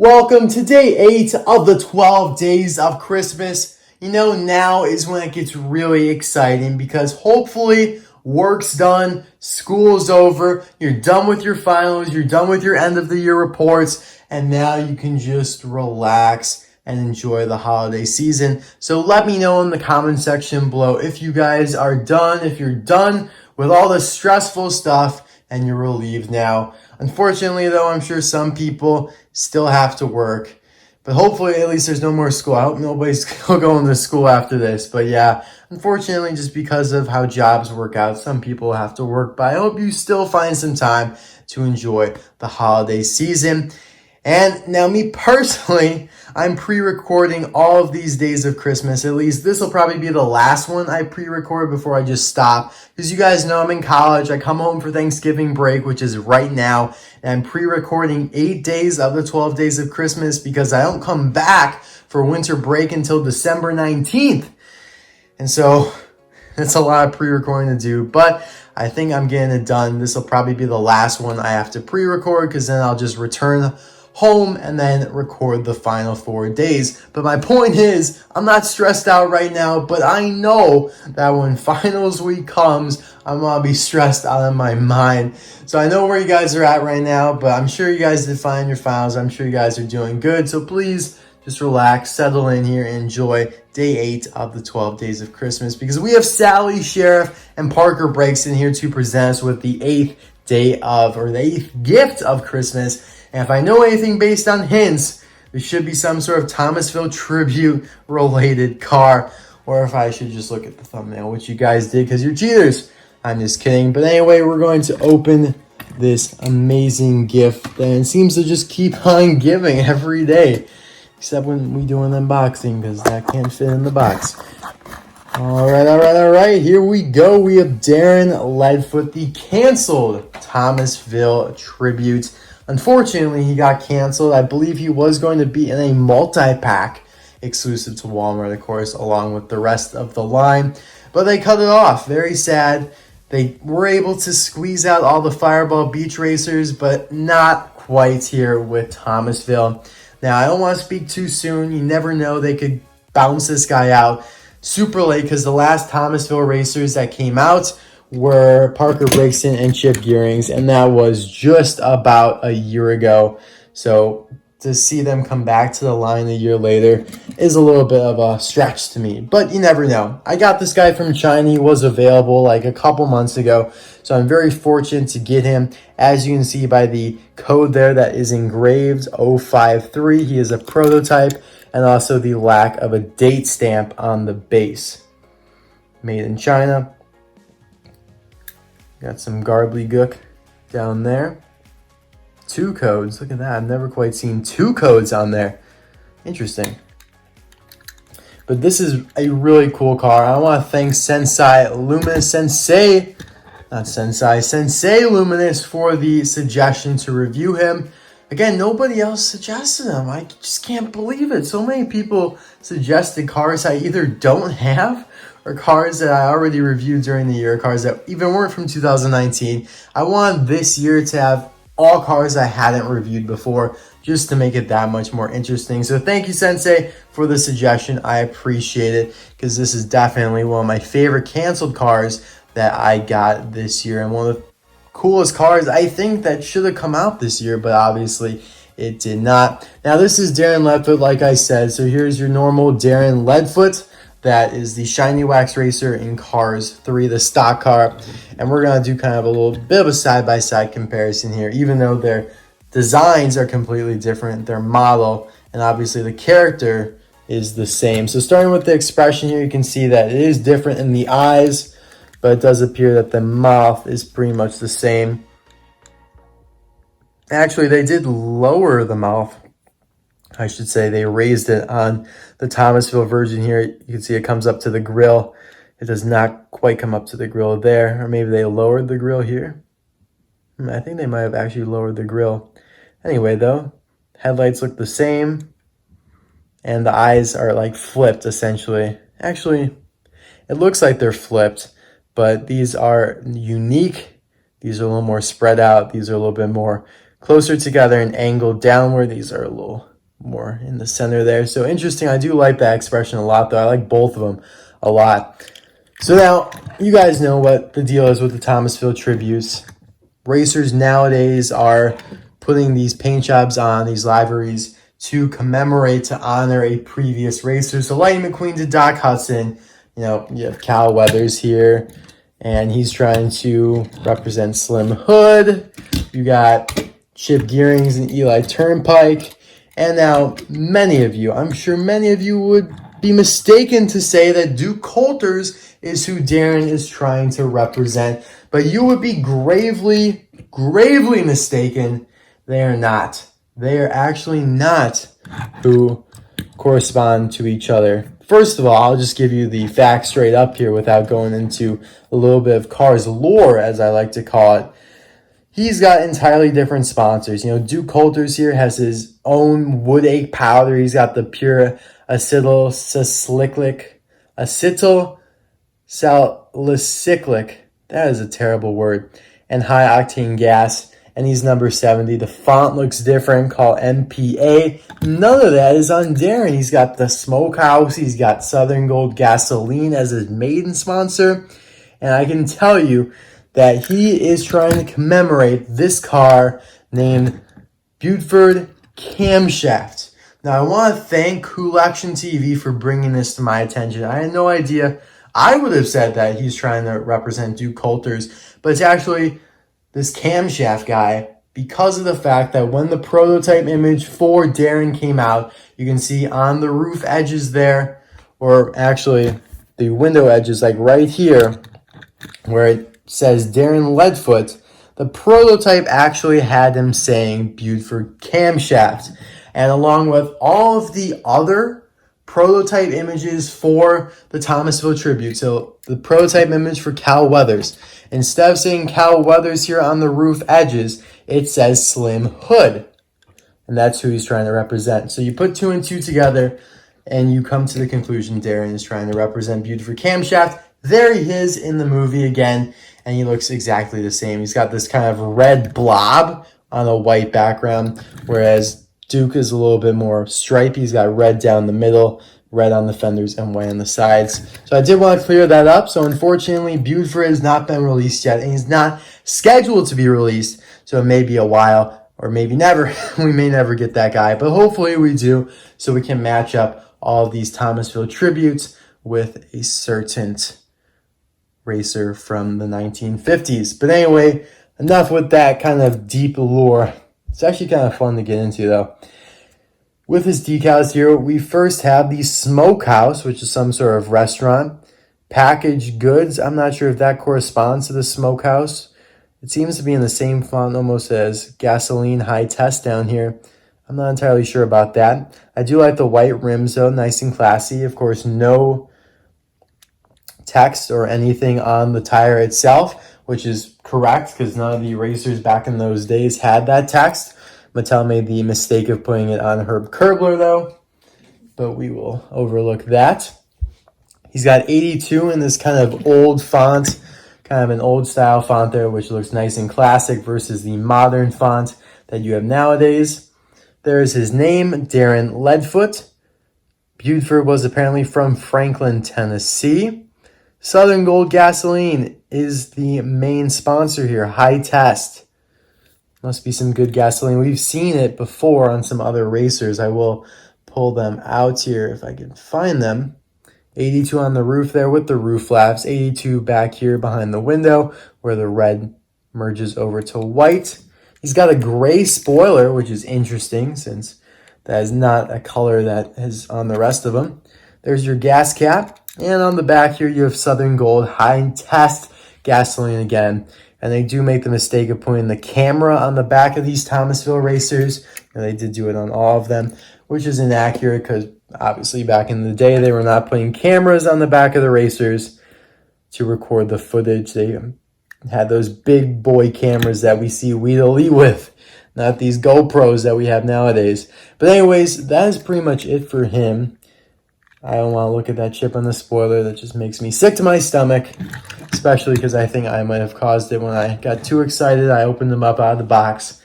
Welcome to day 8 of the 12 days of Christmas. You know, now is when it gets really exciting because hopefully work's done, school's over, you're done with your finals, you're done with your end of the year reports, and now you can just relax and enjoy the holiday season. So let me know in the comment section below if you guys are done, if you're done with all the stressful stuff and you're relieved now. Unfortunately, though, I'm sure some people still have to work. But hopefully, at least there's no more school. I hope nobody's going to school after this. But yeah, unfortunately, just because of how jobs work out, some people have to work. But I hope you still find some time to enjoy the holiday season. And now me personally, I'm pre-recording all of these days of Christmas. At least this will probably be the last one I pre-record before I just stop. Because you guys know I'm in college. I come home for Thanksgiving break, which is right now. And I'm pre-recording 8 days of the 12 days of Christmas because I don't come back for winter break until December 19th. And so that's a lot of pre-recording to do. But I think I'm getting it done. This will probably be the last one I have to pre-record because then I'll just return home and then record the final 4 days. But my point is, I'm not stressed out right now, but I know that when finals week comes, I'm gonna be stressed out of my mind. So I know where you guys are at right now, but I'm sure you guys did fine in your finals. I'm sure you guys are doing good. So please just relax, settle in here, and enjoy day 8 of the 12 days of Christmas because we have Sally, Sheriff, and Parker Brakeston here to present us with the 8th day of, or the 8th gift of Christmas. And if I know anything based on hints, there should be some sort of Thomasville tribute related car. Or if I should just look at the thumbnail, which you guys did because you're cheaters. I'm just kidding. But anyway, we're going to open this amazing gift. And it seems to just keep on giving every day. Except when we do an unboxing because that can't fit in the box. All right. Here we go. We have Darren Leadfoot, the canceled Thomasville tribute. Unfortunately, he got canceled. I believe he was going to be in a multi-pack exclusive to Walmart, of course, along with the rest of the line. But they cut it off. Very sad. They were able to squeeze out all the Fireball Beach Racers, but not quite here with Thomasville. Now, I don't want to speak too soon. You never know. They could bounce this guy out super late because the last Thomasville Racers that came out were Parker Brakeston and Chip Gearings, and that was just about a year ago. So to see them come back to the line a year later is a little bit of a stretch to me, but you never know. I got this guy from China. He was available like a couple months ago, so I'm very fortunate to get him. As you can see by the code there that is engraved 053, he is a prototype, and also the lack of a date stamp on the base. Made in China. Got some gobbledygook down there. 2 codes. Look at that. I've never quite seen 2 codes on there. Interesting. But this is a really cool car. I want to thank Sensei Luminous Sensei Luminous for the suggestion to review him. Again, nobody else suggested him. I just can't believe it. So many people suggested cars I either don't have or cars that I already reviewed during the year, cars that even weren't from 2019. I want this year to have all cars I hadn't reviewed before just to make it that much more interesting. So thank you, Sensei, for the suggestion. I appreciate it because this is definitely one of my favorite canceled cars that I got this year and one of the coolest cars I think that should have come out this year, but obviously it did not. Now this is Darren Leadfoot, like I said. So here's your normal Darren Leadfoot. That is the Shiny Wax Racer in Cars 3, the stock car. And we're going to do kind of a little bit of a side-by-side comparison here, even though their designs are completely different, their model, and obviously the character is the same. So starting with the expression here, you can see that it is different in the eyes, but it does appear that the mouth is pretty much the same. Actually, they did lower the mouth. I should say they raised it on the Thomasville version here. You can see it comes up to the grill. It does not quite come up to the grill there. Or maybe they lowered the grill here. I think they might have actually lowered the grill. Anyway, though, headlights look the same. And the eyes are like flipped, essentially. Actually, it looks like they're flipped. But these are unique. These are a little more spread out. These are a little bit more closer together and angled downward. These are a little more in the center there. So interesting. I do like that expression a lot, though. I like both of them a lot. So now you guys know what the deal is with the Thomasville tributes. Racers nowadays are putting these paint jobs on, these liveries, to commemorate, to honor a previous racer. So Lightning McQueen to Doc Hudson. You know, you have Cal Weathers here, and he's trying to represent Slim Hood. You got Chip Gearings and Eli Turnpike. And now many of you, I'm sure many of you would be mistaken to say that Duke Coulters is who Darren is trying to represent. But you would be gravely mistaken. They are not. They are actually not who correspond to each other. First of all, I'll just give you the facts straight up here without going into a little bit of Cars lore, as I like to call it. He's got entirely different sponsors. You know, Duke Coulters here has his own wood ache powder. He's got the pure acetyl salicylic. That is a terrible word. And high octane gas. And he's number 70. The font looks different, called MPA. None of that is on Darren. He's got the Smokehouse. He's got Southern Gold Gasoline as his maiden sponsor. And I can tell you that he is trying to commemorate this car named Buford Camshaft. Now, I want to thank Cool Action TV for bringing this to my attention. I had no idea. I would have said that he's trying to represent Duke Coulters, but it's actually this camshaft guy, because of the fact that when the prototype image for Darren came out, you can see on the roof edges there, or actually the window edges, like right here, where it says Darren Leadfoot, the prototype actually had him saying Buford Camshaft. And along with all of the other prototype images for the Thomasville tribute, so the prototype image for Cal Weathers, instead of saying Cal Weathers here on the roof edges, it says Slim Hood. And that's who he's trying to represent. So you put two and two together, and you come to the conclusion Darren is trying to represent Buford Camshaft. There he is in the movie again, and he looks exactly the same. He's got this kind of red blob on a white background, whereas Duke is a little bit more stripy. He's got red down the middle, red on the fenders, and white on the sides. So I did want to clear that up. So unfortunately, Buford has not been released yet, and he's not scheduled to be released. So it may be a while, or maybe never. We may never get that guy, but hopefully we do, so we can match up all of these Thomasville tributes with a certain racer from the 1950s. But anyway, enough with that kind of deep lore. It's actually kind of fun to get into, though. With his decals here, we first have the Smokehouse, which is some sort of restaurant. Packaged goods, I'm not sure if that corresponds to the Smokehouse. It seems to be in the same font almost as Gasoline High Test down here. I'm not entirely sure about that. I do like the white rims, though, nice and classy. Of course, no text or anything on the tire itself, which is correct because none of the racers back in those days had that text. Mattel made the mistake of putting it on Herb Kerbler, though, but we will overlook that. He's got 82 in this kind of old font, kind of an old style font there, which looks nice and classic versus the modern font that you have nowadays. There's his name, Darren Leadfoot. Buford was apparently from Franklin, Tennessee. Southern Gold Gasoline is the main sponsor here. High Test. Must be some good gasoline. We've seen it before on some other racers. I will pull them out here if I can find them. 82 on the roof there with the roof flaps. 82 back here behind the window where the red merges over to white. He's got a gray spoiler, which is interesting since that is not a color that is on the rest of them. There's your gas cap. And on the back here, you have Southern Gold High Test Gasoline again. And they do make the mistake of putting the camera on the back of these Thomasville racers. And they did do it on all of them, which is inaccurate because obviously back in the day, they were not putting cameras on the back of the racers to record the footage. They had those big boy cameras that we see Weedle Lee with, not these GoPros that we have nowadays. But anyways, that is pretty much it for him. I don't want to look at that chip on the spoiler. That just makes me sick to my stomach, especially because I think I might have caused it when I got too excited. I opened them up out of the box,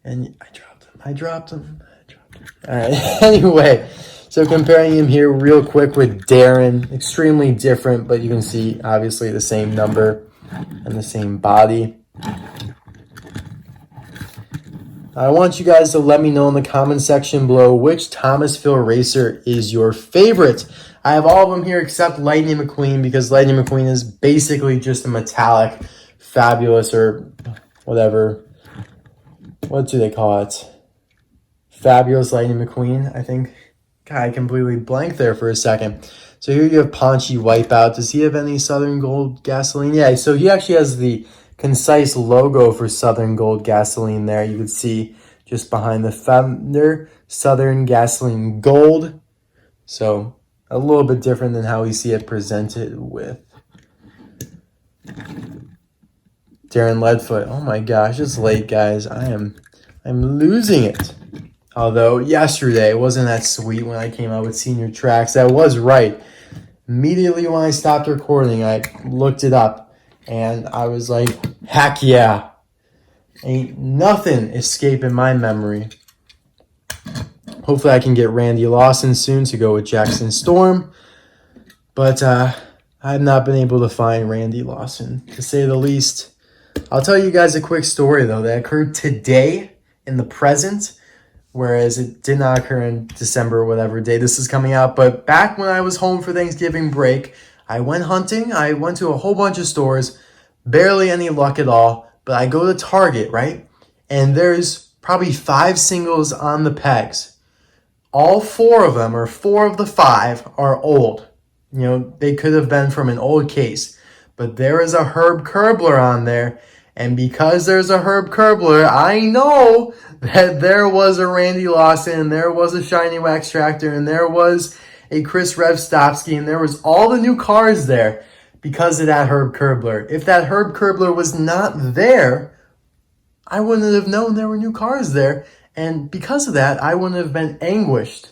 And I dropped him. All right. Anyway, so comparing him here real quick with Darren, extremely different, but you can see obviously the same number and the same body. I want you guys to let me know in the comment section below which Thomasville racer is your favorite. I have all of them here except Lightning McQueen, because Lightning McQueen is basically just a metallic, fabulous, or whatever. What do they call it? Fabulous Lightning McQueen, I think. God, I completely blanked there for a second. So here you have Paunchy Wipeout. Does he have any Southern Gold Gasoline? Yeah, so he actually has the concise logo for Southern Gold Gasoline there. You can see just behind the fender, Southern Gasoline Gold. So a little bit different than how we see it presented with Darren Leadfoot. Oh my gosh, it's late, guys. I'm losing it. Although yesterday it wasn't that sweet when I came out with senior tracks. That was right. Immediately when I stopped recording, I looked it up. And I was like, heck yeah. Ain't nothing escaping my memory. Hopefully I can get Randy Lawson soon to go with Jackson Storm. But I have not been able to find Randy Lawson, to say the least. I'll tell you guys a quick story, though, that occurred today in the present, whereas it did not occur in December or whatever day this is coming out. But back when I was home for Thanksgiving break, I went hunting. I went to a whole bunch of stores, barely any luck at all. But I go to Target, right? And there's probably 5 singles on the pegs. All 4 of them, or 4 of the 5, are old. You know, they could have been from an old case. But there is a Herb Kerbler on there. And because there's a Herb Kerbler, I know that there was a Randy Lawson, there was a Shiny Wax Tractor, and there was a Chris Revstovsky, and there was all the new cars there because of that Herb Kerbler. If that Herb Kerbler was not there, I wouldn't have known there were new cars there. And because of that, I wouldn't have been anguished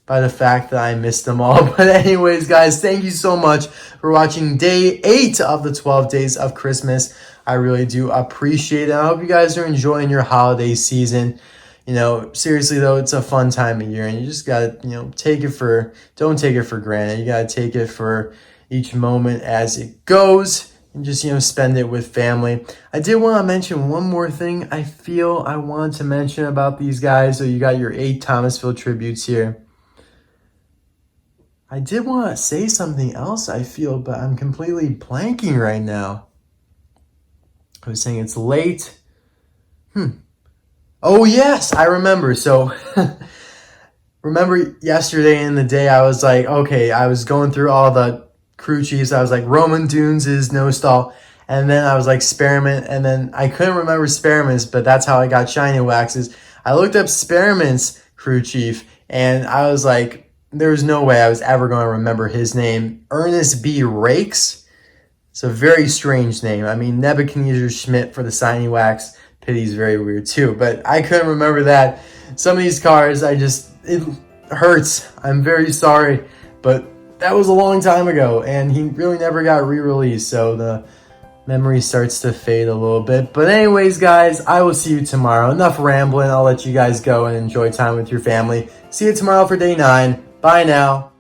by the fact that I missed them all. But anyways, guys, thank you so much for watching day 8 of the 12 days of Christmas. I really do appreciate it. I hope you guys are enjoying your holiday season. You know, seriously though, it's a fun time of year, and you just gotta, don't take it for granted. You gotta take it for each moment as it goes, and just, spend it with family. I did want to mention one more thing I feel I want to mention about these guys. So you got your 8 Thomasville tributes here. I did want to say something else, I feel, but I'm completely blanking right now. I was saying it's late. Oh, yes, I remember. So, remember yesterday in the day, I was like, okay, I was going through all the crew chiefs. I was like, Roman Dunes is no stall. And then I was like, Spearmint. And then I couldn't remember Spearmint's, but that's how I got Shiny Waxes. I looked up Spearmint's crew chief, and I was like, there was no way I was ever going to remember his name. Ernest B. Rakes. It's a very strange name. I mean, Nebuchadnezzar Schmidt for the Shiny Wax. Pity's very weird too, but I couldn't remember that. Some of these cars, it hurts. I'm very sorry, but that was a long time ago, and he really never got re-released, so the memory starts to fade a little bit. But anyways, guys, I will see you tomorrow. Enough rambling. I'll let you guys go and enjoy time with your family. See you tomorrow for day 9. Bye now.